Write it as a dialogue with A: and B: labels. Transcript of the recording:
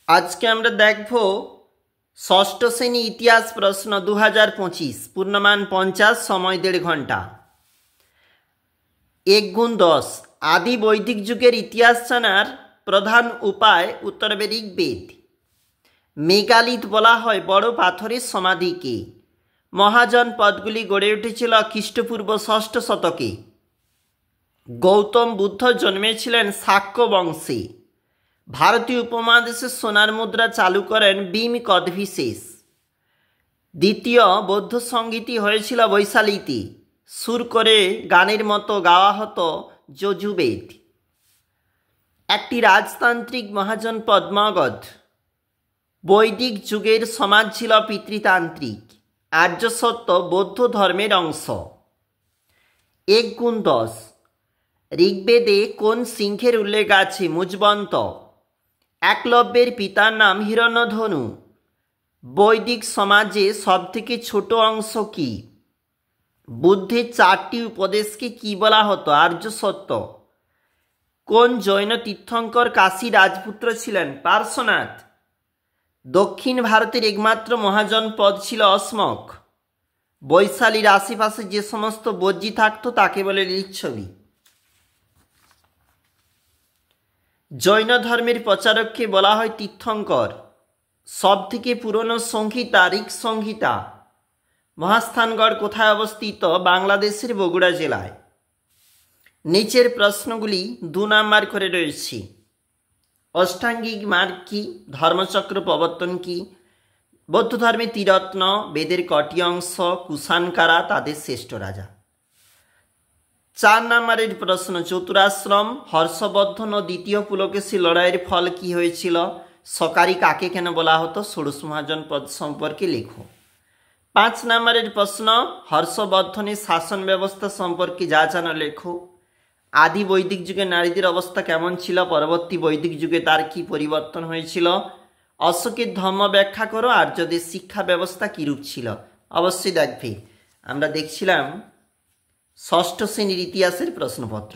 A: আজকে আমরা দেখব ষষ্ঠ শ্রেণী ইতিহাস প্রশ্ন 2025 পূর্ণমান 50 সময় 1.5 ঘন্টা। 1 × 10 আদি বৈদিক যুগের ইতিহাস জানার প্রধান উপায় উত্তরবে ঋগ্বেদ। মেগালিথ বলা হয় বড় পাথরের সমাধিকে। মহাজনপদগুলি গড়ে উঠেছিল খ্রিস্টপূর্ব 6ষ্ঠ শতকে। গৌতম বুদ্ধ জন্মেছিলেন শাক্য বংশে। ভারতীয় উপমহাদেশে সোনার মুদ্রা চালু করেন ভীম কদভিশেষ। দ্বিতীয় বৌদ্ধ সঙ্গীতই হয়েছিল বৈশালীতে। সুর করে গানের মতো গাওয়া হতো যজুর্বেদ। একটি রাজতান্ত্রিক মহাজনপদ মগধ। বৈদিক যুগের সমাজ ছিল পিতৃতান্ত্রিক। আর্য সত্য বৌদ্ধ ধর্মের অংশ। 1 × 10 ঋগ্বেদে কোন সিংহের উল্লেখ আছে? মুজবন্ত। একলব্যের পিতার নাম হিরণ্যধনু। বৈদিক সমাজে সবথেকে ছোট অংশ কি? বুদ্ধের 4টি উপদেশকে কি বলা হতো? আর্য সত্য। কোন জৈন তীর্থঙ্কর কাশী রাজপুত্র ছিলেন? পার্শ্বনাথ। দক্ষিণ ভারতের একমাত্র মহাজনপদ ছিল অসমক। বৈশালীর আশেপাশে যে সমস্ত বজ্জি থাকতো তাকে বলে লিচ্ছবি। জৈন ধর্মের প্রচারককে বলা হয় তীর্থঙ্কর। সবথেকে পুরনো সংহিতা ঋক সংহিতা। মহাস্থানগড় কোথায় অবস্থিত? বাংলাদেশের বগুড়া জেলায়। নিচের প্রশ্নগুলি 2 নাম্বার করে রয়েছে। অষ্টাঙ্গিক মার্গ কি? ধর্মচক্র প্রবর্তন কি? বৌদ্ধ ধর্মে ত্রিরত্ন, বেদের কটি অংশ, কুষাণকারা তাদের শ্রেষ্ঠ রাজা। 4 নম্বরের প্রশ্ন চতুরাশ্রম, হর্ষবর্ধন ও দ্বিতীয় পুলকেশী লড়াইয়ের ফল কি হয়েছিল? সকারি কাকে কেন বলা হতো? ষোড়শ মহাজনপদ সম্পর্কে লেখো। 5 নম্বরের প্রশ্ন হর্ষবর্ধনের শাসন ব্যবস্থা সম্পর্কে যা জানো লেখো। আদি বৈদিক যুগে নারীদের অবস্থা কেমন ছিল? পরবর্তী বৈদিক যুগে তার কি পরিবর্তন হয়েছিল? অশোকের ধর্ম ব্যাখ্যা করো। আর্যদের শিক্ষা ব্যবস্থা কীরূপ ছিল? অবশ্যই দেখবে। আমরা দেখছিলাম ষষ্ঠ শ্রেণীর ইতিহাসের প্রশ্নপত্র।